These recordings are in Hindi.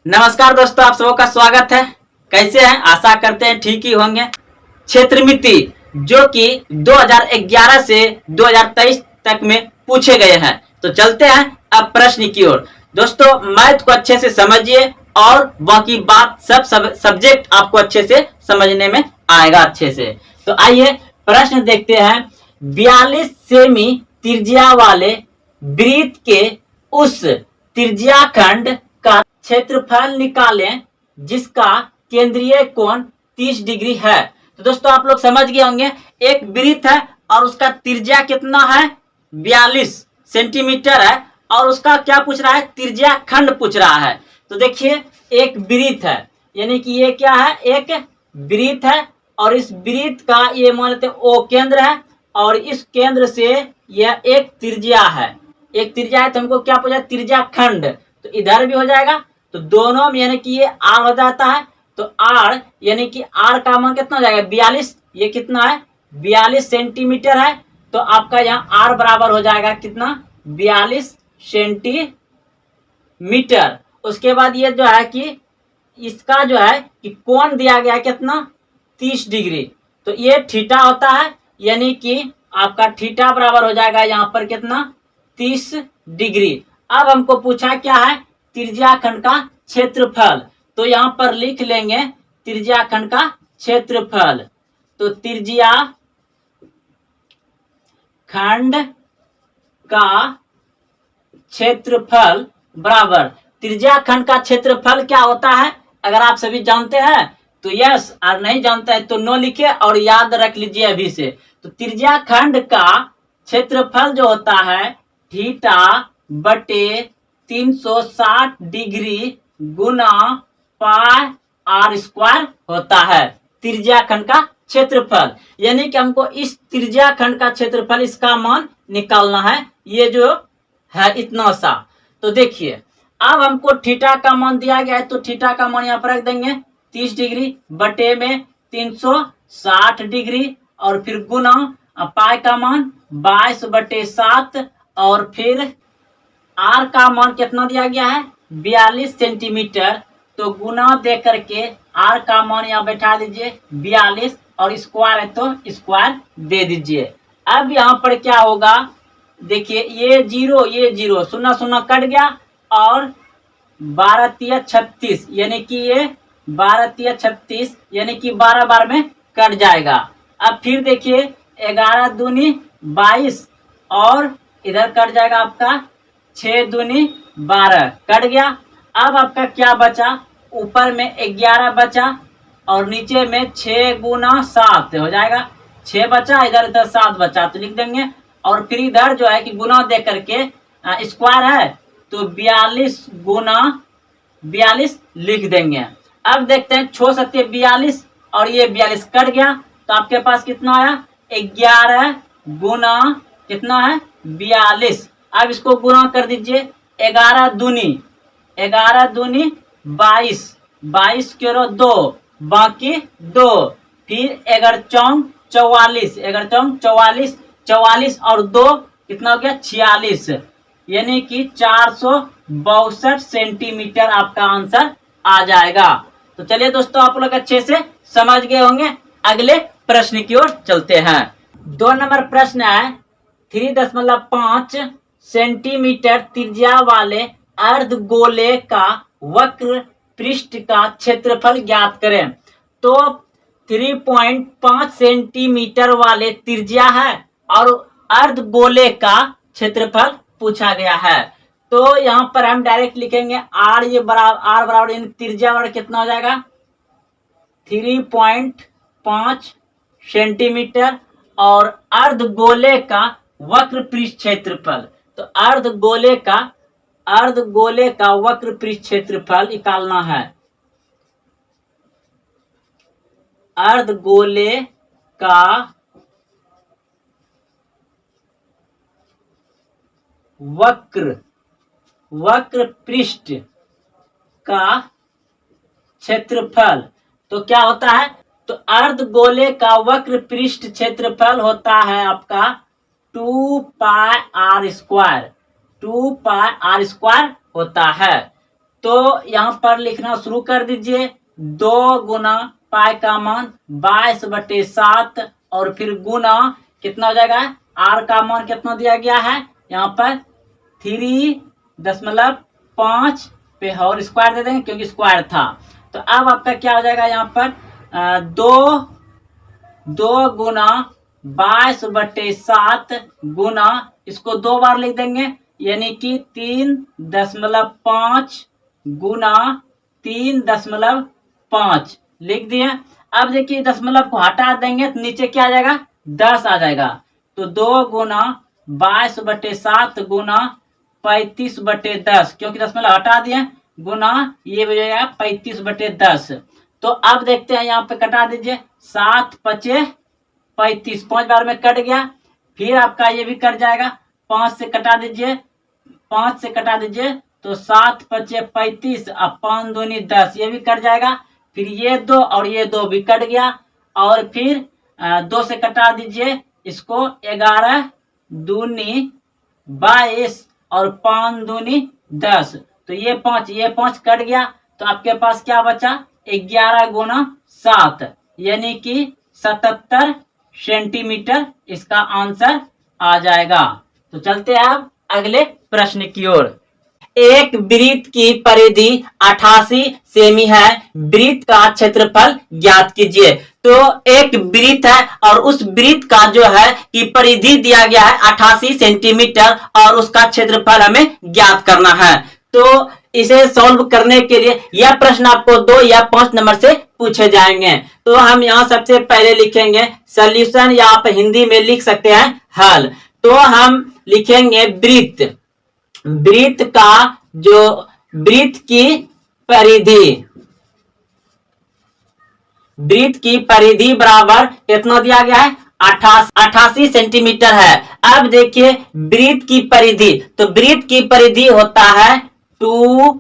नमस्कार दोस्तों, आप सबों का स्वागत है। कैसे हैं? आशा करते हैं ठीक ही होंगे। क्षेत्र मिति जो कि 2011 से 2023 तक में पूछे गए हैं। तो चलते हैं अब प्रश्न की ओर। दोस्तों, मैथ को अच्छे से समझिए और बाकी बात सब सब्जेक्ट आपको अच्छे से समझने में आएगा अच्छे से। तो आइए प्रश्न देखते हैं। 42 सेमी त्रिज्या वाले वृत्त के उस त्रिज्याखंड का क्षेत्रफल निकालें जिसका केंद्रीय कोण 30 डिग्री है। तो दोस्तों, आप लोग समझ गए होंगे, एक वृत्त है और उसका त्रिज्या कितना है? 42 सेंटीमीटर है और उसका क्या पूछ रहा है? त्रिज्याखंड पूछ रहा है। तो देखिए, एक वृत्त है, यानी कि ये क्या है? एक वृत्त है और इस वृत्त का ये मान लेते हैं O केंद्र है और इस केंद्र से यह एक त्रिज्या है। एक त्रिज्या है तो हमको क्या पूछा? त्रिज्याखंड। तो इधर भी हो जाएगा, तो दोनों में यानी कि ये R हो जाता है। तो R यानी कि R का मान कितना हो जाएगा? 42। ये कितना है? 42 सेंटीमीटर है। तो आपका यहाँ R बराबर हो जाएगा कितना? 42 सेंटीमीटर। उसके बाद ये जो है कि इसका जो है कि कोण दिया गया कितना? 30 डिग्री। तो ये थीटा होता है, यानी कि आपका थीटा बराबर हो जाएगा यहाँ पर कितना? 30 डिग्री। अब हमको पूछा क्या है? त्रिज्याखंड का क्षेत्रफल। तो यहाँ पर लिख लेंगे त्रिज्याखंड का क्षेत्रफल। तो त्रिज्याखंड का क्षेत्रफल बराबर, त्रिज्याखंड का क्षेत्रफल क्या होता है? अगर आप सभी जानते हैं तो यस, और नहीं जानते हैं तो नो लिखे और याद रख लीजिए अभी से। तो त्रिज्याखंड का क्षेत्रफल जो होता है थीटा बटे 360 डिग्री गुना पाई R स्क्वायर होता है त्रिज्याखंड का क्षेत्रफल। यानी कि हमको इस त्रिज्याखंड का क्षेत्रफल, इसका मान निकालना है। ये जो है इतना सा। तो देखिए, अब हमको थीटा का मान दिया गया है तो थीटा का मान यहाँ पर रख देंगे 30 डिग्री बटे में 360 डिग्री और फिर गुना पाई का मान 22/7 और फिर R का मान कितना दिया गया है? 42 सेंटीमीटर। तो गुना दे करके R का मान यहाँ बैठा दीजिए 42 और स्क्वायर है तो स्क्वायर दे दीजिए। अब यहाँ पर क्या होगा? देखिए, ये जीरो शून्य शून्य कट गया और 12×36 यानी कि ये 12×36 यानी कि 12 बार में कट जाएगा। अब फिर देखिए 11 दूनी 22 और इधर कट जाएगा आपका 6 दूनी 12 कट गया। अब आपका क्या बचा? ऊपर में 11 बचा और नीचे में 6 गुना 7 हो जाएगा। 6 बचा, इधर इधर 7 बचा तो लिख देंगे। और फिर इधर जो है कि गुना दे करके स्क्वायर है तो 42 गुना 42 लिख देंगे। अब देखते हैं 6 7 42 और ये 42 कट गया तो आपके पास कितना आया? 11 गुना कितना है? 42। अब इसको गुना कर दीजिए। 11 दूनी 22 22 करो 2 बाकी 2 फिर 11 चौक 44 11 चौक 44 44 और 2 कितना हो गया? 46 यानी कि 462 सेंटीमीटर आपका आंसर आ जाएगा। तो चलिए दोस्तों, आप लोग अच्छे से समझ गए होंगे। अगले प्रश्न की ओर चलते हैं। 2 नंबर प्रश्न है 3.5 सेंटीमीटर त्रिज्या वाले अर्धगोले का वक्र पृष्ठ का क्षेत्रफल ज्ञात करें। तो 3.5 सेंटीमीटर वाले त्रिज्या है और अर्धगोले का क्षेत्रफल पूछा गया है। तो यहाँ पर हम डायरेक्ट लिखेंगे R बराबर त्रिज्या बराबर कितना हो जाएगा? 3.5 सेंटीमीटर और अर्धगोले का वक्र पृष्ठ क्षेत्रफल। तो अर्धगोले का वक्र पृष्ठ क्षेत्रफल निकालना है। अर्धगोले का वक्र पृष्ठ का क्षेत्रफल तो क्या होता है? तो अर्धगोले का वक्र पृष्ठ क्षेत्रफल होता है आपका 2 पाई R स्क्वायर होता है। तो यहाँ पर लिखना शुरू कर दीजिए। 2 गुना पाई का मान 22/7 और फिर गुना कितना हो जाएगा, आर का मान कितना दिया गया है यहाँ पर 3.5 पे और स्क्वायर दे देंगे क्योंकि स्क्वायर था। तो अब आपका क्या हो जाएगा यहाँ पर 2 गुना 22/7 गुना इसको 2 बार लिख देंगे यानी कि 3.5 गुना 3.5 लिख दिए। अब देखिए दशमलव को हटा देंगे तो नीचे क्या आ जाएगा 10 आ जाएगा। तो 2 गुना 22/7 गुना 35/10 क्योंकि दशमलव हटा दिए गुना ये हो जाएगा 35/10। तो अब देखते हैं यहाँ पे कटा दीजिए 7 पचे 35 5 बार में कट गया। फिर आपका ये भी कट जाएगा 5 से कटा दीजिए 5 से कटा दीजिए तो 7 पचे 35 अब 5 दूनी 10 ये भी कट जाएगा। फिर ये 2 और ये 2 भी कट गया और फिर 2 से कटा दीजिए इसको 11 दूनी 22 और 5 दूनी 10 तो ये 5 कट गया। तो आपके पास क्या बचा 11 गुना 7 यानी कि 77 सेंटीमीटर इसका आंसर आ जाएगा। तो चलते हैं अब अगले प्रश्न की ओर। एक वृत्त की परिधि 88 सेमी है, वृत्त का क्षेत्रफल ज्ञात कीजिए। तो एक वृत्त है और उस वृत्त का जो है कि परिधि दिया गया है 88 सेंटीमीटर और उसका क्षेत्रफल हमें ज्ञात करना है। तो इसे सॉल्व करने के लिए यह प्रश्न आपको 2 या 5 नंबर से पूछे जाएंगे। तो हम यहाँ सबसे पहले लिखेंगे सॉल्यूशन या आप हिंदी में लिख सकते हैं हल। तो हम लिखेंगे वृत्त, वृत्त का जो वृत्त की परिधि, वृत्त की परिधि बराबर कितना दिया गया है 88 सेंटीमीटर है। अब देखिए वृत्त की परिधि, तो वृत्त की परिधि होता है 2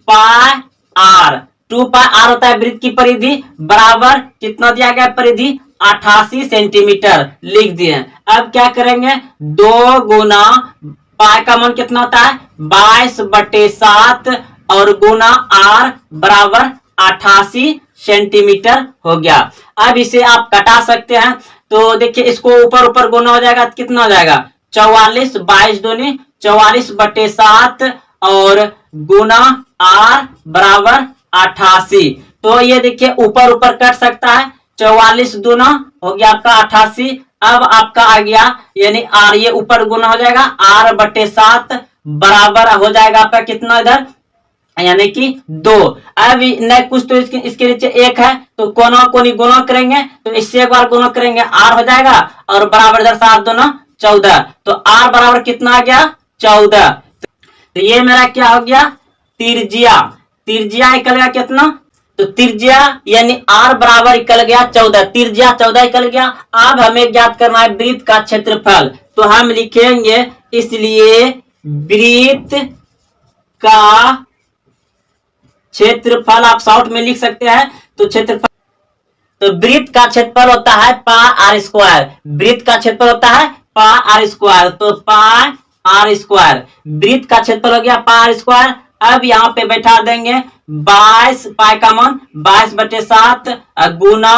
पाई आर, 2 पाई आर होता है वृत्त की परिधि बराबर कितना दिया गया परिधि 88 सेंटीमीटर लिख दिए। अब क्या करेंगे 2 गुना पाई का मान कितना होता है 22/7 और गुना आर बराबर 88 सेंटीमीटर हो गया। अब इसे आप कटा सकते हैं। तो देखिए इसको ऊपर ऊपर गुना हो जाएगा तो कितना हो जाएगा 44 22 दूनी 44/7 और गुना आर बराबर 88। तो ये देखिए ऊपर ऊपर कट सकता है 44 दूना हो गया आपका 88। अब आपका आ गया यानी आर ये ऊपर गुना हो जाएगा r/7 बराबर हो जाएगा आपका कितना इधर यानी कि 2। अब न कुछ तो इसके नीचे 1 है तो कोना कोनी गुना करेंगे तो इससे एक बार गुना करेंगे r हो जाएगा और बराबर इधर 7 दूना 14 तो r बराबर कितना आ गया 14। तो ये मेरा क्या हो गया त्रिज्या, त्रिज्या निकल गया कितना तो त्रिज्या यानी r बराबर निकल गया 14, त्रिज्या 14 निकल गया। अब हमें ज्ञात करना है वृत्त का क्षेत्रफल। तो हम लिखेंगे इसलिए वृत्त का क्षेत्रफल आप शॉर्ट में लिख सकते हैं। तो क्षेत्रफल, तो वृत्त का क्षेत्रफल होता है पाई आर स्क्वायर, वृत्त का क्षेत्रफल होता है पाई आर स्क्वायर। तो पाई आर स्क्वायर वृत्त का क्षेत्रफल हो गया पाई आर स्क्वायर। अब यहाँ पे बैठा देंगे 22 पाई का मान 22/7 गुना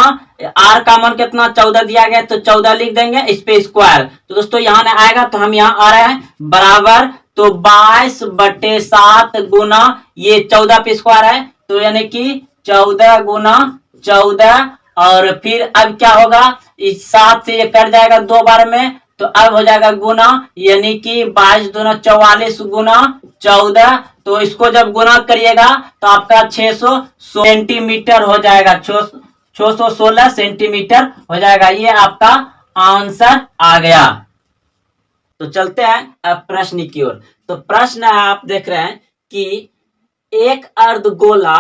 आर का मान कितना 14 दिया गया तो 14 लिख देंगे इस पे स्क्वायर। तो दोस्तों यहाँ नहीं आएगा तो हम यहाँ आ रहे हैं बराबर तो 22/7 गुना ये 14 पे स्क्वायर है तो यानी कि 14 गुना 14 और फिर अब क्या होगा इस 7 से ये कट जाएगा 2 बार में तो अब हो जाएगा गुना यानी कि 22 दूना 44 गुना 14। तो इसको जब गुना करिएगा तो आपका 600 सेंटीमीटर हो जाएगा, 616 सेंटीमीटर हो जाएगा। ये आपका आंसर आ गया। तो चलते हैं अब प्रश्न की ओर। तो प्रश्न आप देख रहे हैं कि एक अर्धगोला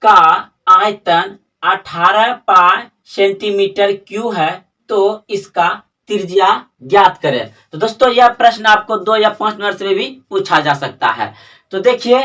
का आयतन 18 पाई सेंटीमीटर क्यूब है तो इसका त्रिज्या ज्ञात करें। तो दोस्तों यह प्रश्न आपको 2 या 5 नंबर से भी पूछा जा सकता है। तो देखिए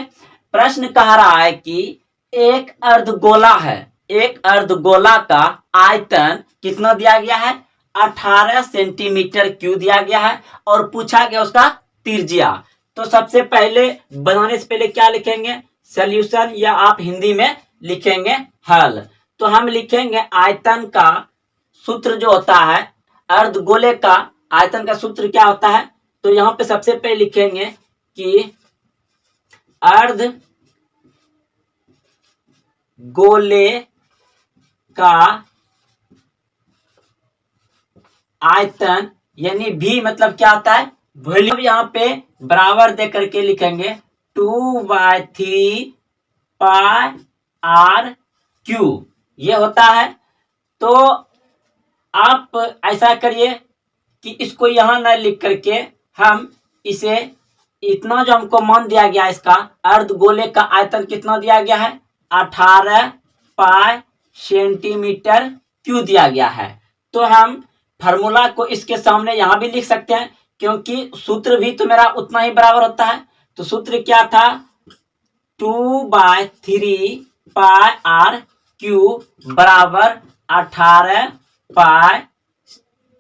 प्रश्न कह रहा है कि एक अर्धगोला है, एक अर्धगोला का आयतन कितना दिया गया है 18 सेंटीमीटर क्यूब दिया गया है और पूछा गया उसका त्रिज्या। तो सबसे पहले बनाने से पहले क्या लिखेंगे सॉल्यूशन या आप हिंदी में लिखेंगे हल। तो हम लिखेंगे आयतन का सूत्र जो होता है, अर्धगोले का आयतन का सूत्र क्या होता है। तो यहाँ पे सबसे पहले लिखेंगे कि अर्ध गोले का आयतन यानी भी मतलब क्या होता है, वॉल्यूम। यहाँ पे बराबर दे करके लिखेंगे 2/3 पाई आर क्यू, ये होता है। तो आप ऐसा करिए कि इसको यहां न लिख करके हम इसे इतना जो हमको मान दिया गया इसका अर्धगोले का आयतन कितना दिया गया है, 18 पाई सेंटीमीटर क्यू दिया गया है। तो हम फार्मूला को इसके सामने यहां भी लिख सकते हैं, क्योंकि सूत्र भी तो मेरा उतना ही बराबर होता है। तो सूत्र क्या था, 2/3 पाई आर क्यू बराबर 18 पाई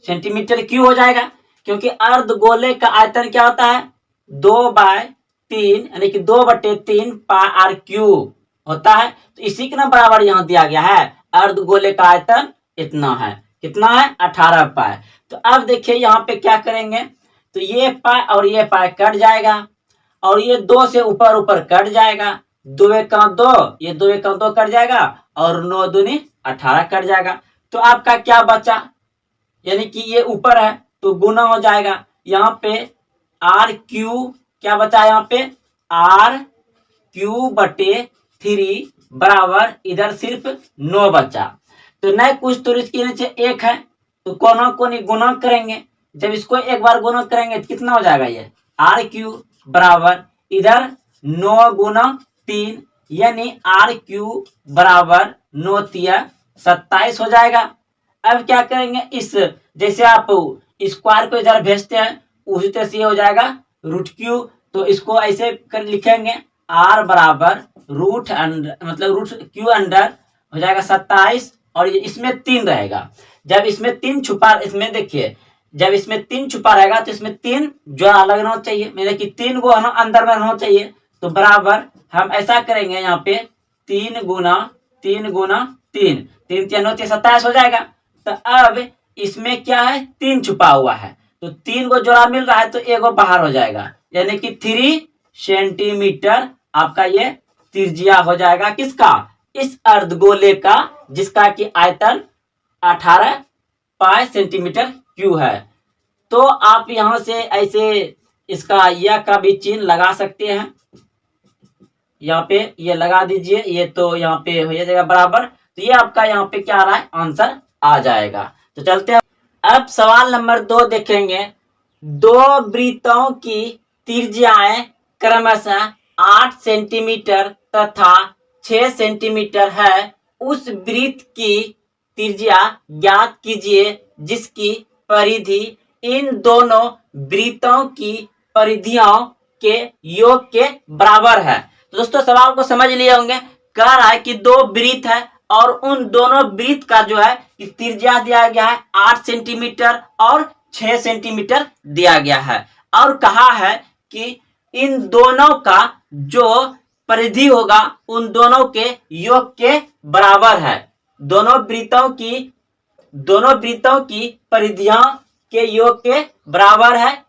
सेंटीमीटर क्यू हो जाएगा, क्योंकि अर्धगोले का आयतन क्या होता है 2/3 यानी कि 2/3 पाई आर क्यू होता है। तो इसी के ना बराबर यहाँ दिया गया है, अर्धगोले का आयतन इतना है, कितना है 18 पाई। तो अब देखिए यहाँ पे क्या करेंगे, तो ये पाई और ये पाई कट जाएगा और ये 2 से ऊपर ऊपर कट जाएगा, 2 1 2, ये 2 1 2 कट जाएगा और 9 दूनी 18 कट जाएगा। तो आपका क्या बचा, यानी कि ये ऊपर है तो गुना हो जाएगा, यहाँ पे आर क्यू क्या बचा, यहाँ पे आर क्यू बटे 3 बराबर इधर सिर्फ 9 बचा। तो नहीं कुछ तो इसके नीचे 1 है, तो कोना कोनी गुना करेंगे, जब इसको एक बार गुना करेंगे तो कितना हो जाएगा, ये आर क्यू बराबर इधर 9 गुना 3 यानी आर क्यू बराबर 9 तिया 27 हो जाएगा। अब क्या करेंगे, इस जैसे आप स्क्वायर को इधर भेजते हैं उसी तरह से हो जाएगा रूट क्यू। तो इसको ऐसे कर लिखेंगे आर बराबर रूट क्यू अंडर हो जाएगा 27 और इसमें 3 रहेगा। जब इसमें 3 छुपा, इसमें देखिए जब इसमें 3 छुपा रहेगा तो इसमें 3 जोड़ा लगना चाहिए, मतलब कि 3 को है ना अंदर में रहना चाहिए। तो बराबर हम ऐसा करेंगे, यहाँ पे 3 गुना 3 गुना 3 3 3 9 27 हो जाएगा। तो अब इसमें क्या है 3 छुपा हुआ है, तो 3 को जोड़ा मिल रहा है तो एगो बाहर हो जाएगा, यानी कि 3 सेंटीमीटर आपका ये त्रिज्या हो जाएगा किसका, इस अर्धगोले का, जिसका कि आयतन 18 पाई सेंटीमीटर क्यू है। तो आप यहां से ऐसे इसका यह का भी चिन्ह लगा सकते हैं, यहाँ पे ये लगा दीजिए, ये तो यहाँ पे हो जाएगा बराबर। तो ये आपका यहाँ पे क्या आ रहा है, आंसर आ जाएगा। तो चलते हैं अब सवाल नंबर 2 देखेंगे। 2 वृत्तों की त्रिज्याएं क्रमशः 8 सेंटीमीटर तथा 6 सेंटीमीटर है। उस वृत्त की त्रिज्या ज्ञात कीजिए जिसकी परिधि इन दोनों वृत्तों की परिधियों के योग के बराबर है। तो दोस्तों सवाल को समझ लिए होंगे, कह रहा है कि 2 वृत्त है और उन दोनों वृत्त का जो है त्रिज्या दिया गया है 8 सेंटीमीटर और 6 सेंटीमीटर दिया गया है, और कहा है कि इन दोनों का जो परिधि होगा उन दोनों के योग के बराबर है। दोनों वृत्तों की परिधियों के योग के बराबर है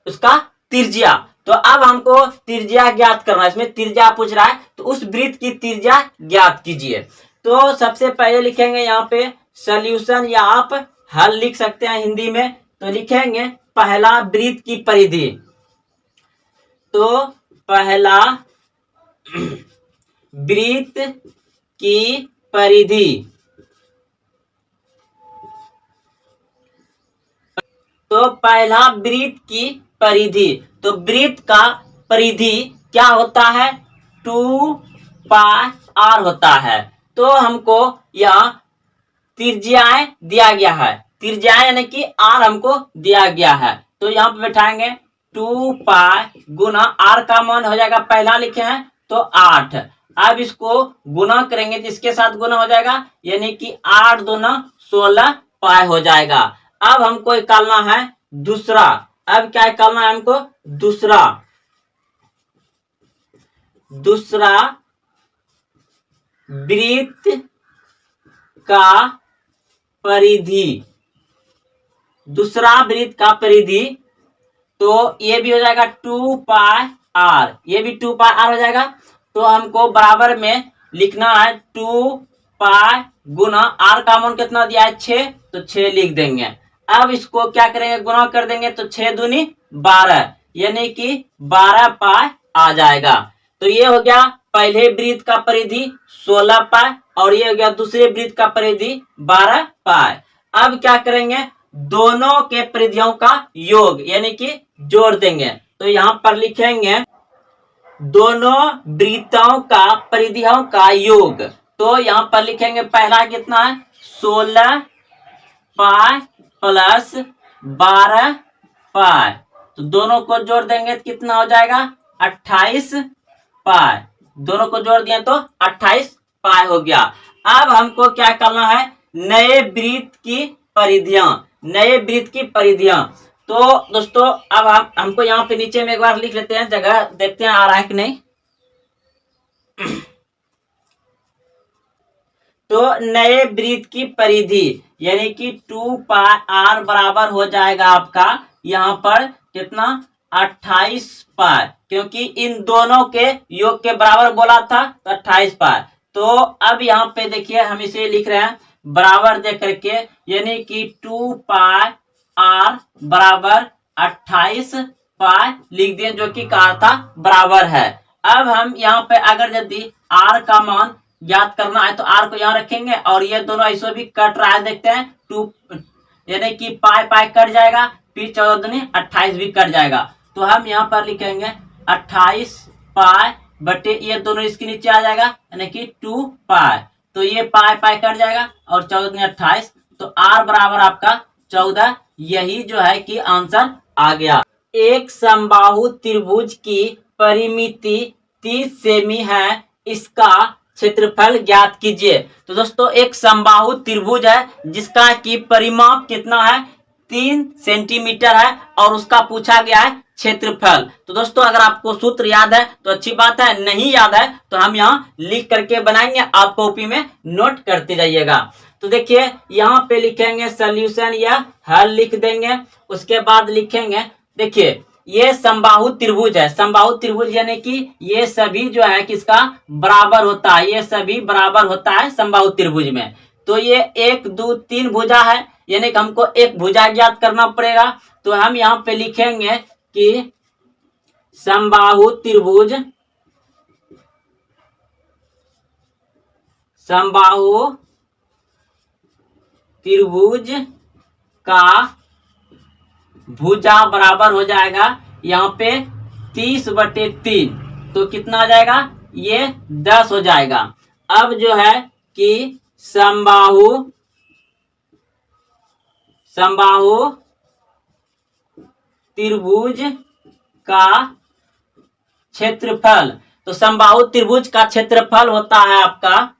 उसका त्रिज्या। तो अब हमको त्रिज्या ज्ञात करना है, इसमें त्रिज्या पूछ रहा है, तो उस वृत्त की त्रिज्या ज्ञात कीजिए। तो सबसे पहले लिखेंगे यहाँ पे सॉल्यूशन, या आप हल लिख सकते हैं हिंदी में। तो लिखेंगे पहला वृत्त की परिधि, तो पहला वृत्त की परिधि, तो पहला वृत्त की परिधि, तो वृत्त का परिधि क्या होता है 2 पाई आर होता है। तो हमको यहाँ त्रिज्याएं दिया गया है, त्रिज्याएं यानी कि आर हमको दिया गया है। तो यहाँ पे बैठाएंगे 2 पाई गुना आर का मान हो जाएगा, पहला लिखे हैं तो 8। अब इसको गुना करेंगे तो इसके साथ गुना हो जाएगा, यानी कि 8 दूना 16 पाई हो जाएगा। अब हमको निकालना है दूसरा, अब क्या निकालना है हमको दूसरा दूसरा वृत्त का परिधि, दूसरा वृत्त का परिधि, तो ये भी हो जाएगा 2πr, ये भी 2πr हो जाएगा। तो हमको बराबर में लिखना है 2π गुना r का मान कितना दिया है 6, तो 6 लिख देंगे। अब इसको क्या करेंगे, गुना कर देंगे, तो 6 दूनी 12, यानी कि 12π आ जाएगा। तो ये हो गया पहले वृत्त का परिधि 16π, और ये हो गया दूसरे वृत्त का परिधि 12π। अब क्या करेंगे, दोनों के परिधियों का योग यानी कि जोड़ देंगे। तो यहाँ पर लिखेंगे दोनों वृत्तों का परिधियों का योग। तो यहाँ पर लिखेंगे पहला कितना है 16π प्लस 12π, तो दोनों को जोड़ देंगे तो कितना हो जाएगा 28π। दोनों को जोड़ दिए तो 28π हो गया। अब हमको क्या करना है, नए वृत्त की परिधियां, नए वृत्त की परिधियां। तो दोस्तों अब हमको यहाँ पे नीचे में एक बार लिख लेते हैं, जगह देखते हैं आ रहा है कि नहीं। तो नए वृत्त की परिधि यानी कि 2πr बराबर हो जाएगा आपका यहाँ पर कितना 28π, क्योंकि इन दोनों के योग के बराबर बोला था तो 28π। तो अब यहाँ पे देखिए हम इसे लिख रहे हैं बराबर दे करके, यानी कि 2πr बराबर 28π लिख दिए, जो कि कहा था बराबर है। अब हम यहाँ पे अगर यदि r का मान याद करना है तो r को यहाँ रखेंगे, और ये दोनों ऐसे भी कट रहा है, देखते हैं 2 यानी कि पाई पाई कट जाएगा, फिर 14 दूनी 28 भी कट जाएगा। तो हम यहाँ पर लिखेंगे 28π बटे ये दोनों इसके नीचे आ जाएगा यानी कि 2π, तो ये पाई पाई कट जाएगा और 14 दूनी 28, तो r बराबर आपका 14। यही जो है कि आंसर आ गया। एक समबाहु त्रिभुज की परिमिति 30 सेमी है, इसका क्षेत्रफल ज्ञात कीजिए। तो दोस्तों एक समबाहु त्रिभुज है जिसका कि परिमाप कितना है 3 सेंटीमीटर है, और उसका पूछा गया है क्षेत्रफल। तो दोस्तों अगर आपको सूत्र याद है तो अच्छी बात है, नहीं याद है तो हम यहाँ लिख करके बनाएंगे, आप कॉपी में नोट करते जाइएगा। तो देखिए यहाँ पे लिखेंगे सॉल्यूशन या हल लिख देंगे, उसके बाद लिखेंगे देखिए ये समबाहु त्रिभुज है। समबाहु त्रिभुज यानी कि ये सभी जो है किसका बराबर होता है, ये सभी बराबर होता है समबाहु त्रिभुज में। तो ये 1 2 3 भुजा है, यानी कि हमको एक भुजा ज्ञात करना पड़ेगा। तो हम यहाँ पे लिखेंगे कि समबाहु त्रिभुज, समबाहु त्रिभुज का भुजा बराबर हो जाएगा यहाँ पे 30/3, तो कितना आ जाएगा ये 10 हो जाएगा। अब जो है कि समबाहु त्रिभुज का क्षेत्रफल, तो समबाहु त्रिभुज का क्षेत्रफल होता है आपका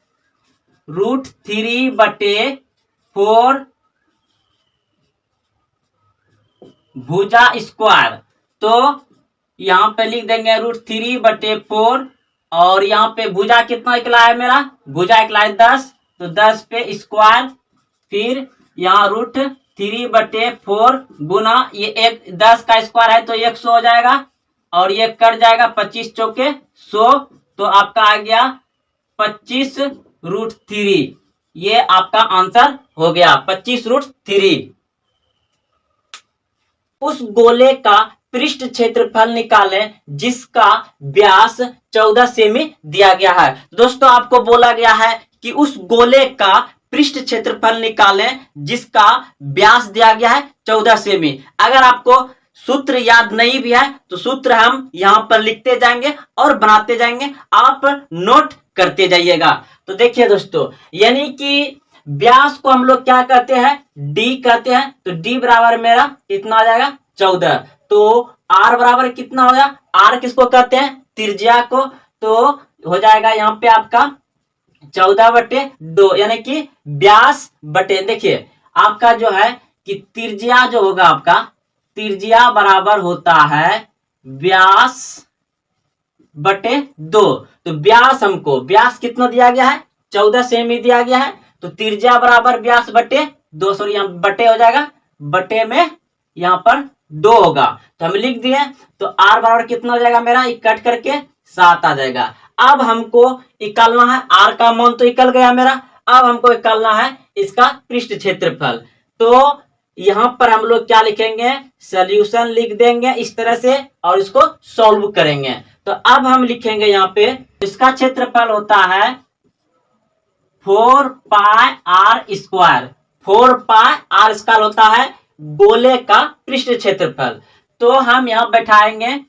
√3/4 भुजा स्क्वायर। तो यहाँ पे लिख देंगे √3/4, और यहाँ पे भुजा कितना निकला है मेरा, भुजा निकला है 10, तो 10 पे स्क्वायर, फिर यहाँ √3/4 गुना ये एक 10 का स्क्वायर है तो 100 हो जाएगा, और ये कट जाएगा 25 चौके 100, तो आपका आ गया 25√3। ये आपका आंसर हो गया 25√3। उस गोले का पृष्ठ क्षेत्रफल निकालें जिसका व्यास 14 सेमी दिया गया है। दोस्तों आपको बोला गया है कि उस गोले का पृष्ठ क्षेत्रफल निकालें जिसका व्यास दिया गया है 14 सेमी। अगर आपको सूत्र याद नहीं भी है तो सूत्र हम यहाँ पर लिखते जाएंगे और बनाते जाएंगे, आप नोट करते जाइएगा। तो देखिए दोस्तों, यानी कि व्यास को हम लोग क्या कहते हैं, डी कहते हैं। तो डी बराबर मेरा कितना आ जाएगा 14। तो आर बराबर कितना होगा, आर किसको कहते हैं, त्रिज्या को। तो हो जाएगा यहाँ पे आपका 14/2, यानी कि व्यास बटे, देखिए आपका जो है कि त्रिज्या जो होगा आपका, त्रिज्या बराबर होता है व्यास 22/2। तो व्यास कितना दिया गया है, 14 सेमी दिया गया है। तो त्रिज्या बराबर व्यास बटे 2, सॉरी यहाँ बटे हो जाएगा, बटे में यहाँ पर 2 होगा। तो हम लिख दिए। तो r बराबर कितना हो जाएगा मेरा, कट करके 7 आ जाएगा। अब हमको निकालना है r का मान, तो निकल गया मेरा। अब हमको निकालना है इसका पृष्ठ क्षेत्रफल। तो यहाँ पर हम लोग क्या लिखेंगे, सॉल्यूशन लिख देंगे इस तरह से और इसको सॉल्व करेंगे। तो अब हम लिखेंगे यहाँ पे इसका क्षेत्रफल होता है 4πr²। 4πr² होता है गोले का पृष्ठ क्षेत्रफल। तो हम यहाँ बैठाएंगे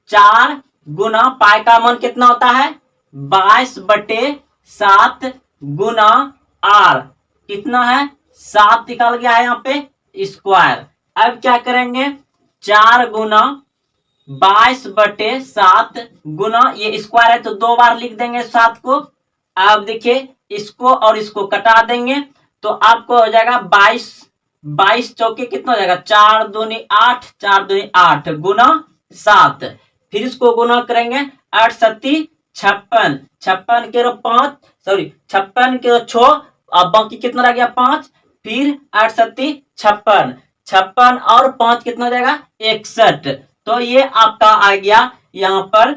4 गुना पाई का मान कितना होता है, 22/7 गुना r कितना है, 7 निकाल गया है यहाँ पे स्क्वायर। अब क्या करेंगे, 4 गुना 22/7 गुना, ये स्क्वायर है तो 2 बार लिख देंगे 7 को। अब देखिए इसको और इसको कटा देंगे तो आपको हो जाएगा 22 चौके कितना हो जाएगा, 4 दूनी 8, 4 दूनी 8 गुना 7। फिर इसको गुना करेंगे 8 7 56, 56 के 5, सॉरी 56 के 6, अब बाकी कितना रह गया 5, फिर 8 7 56, 56 और 5 कितना हो जाएगा 61। तो ये आपका आ गया यहाँ पर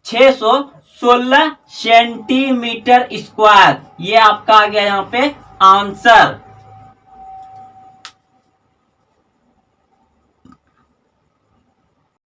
616 सेंटीमीटर स्क्वायर। ये आपका आ गया यहाँ पे आंसर।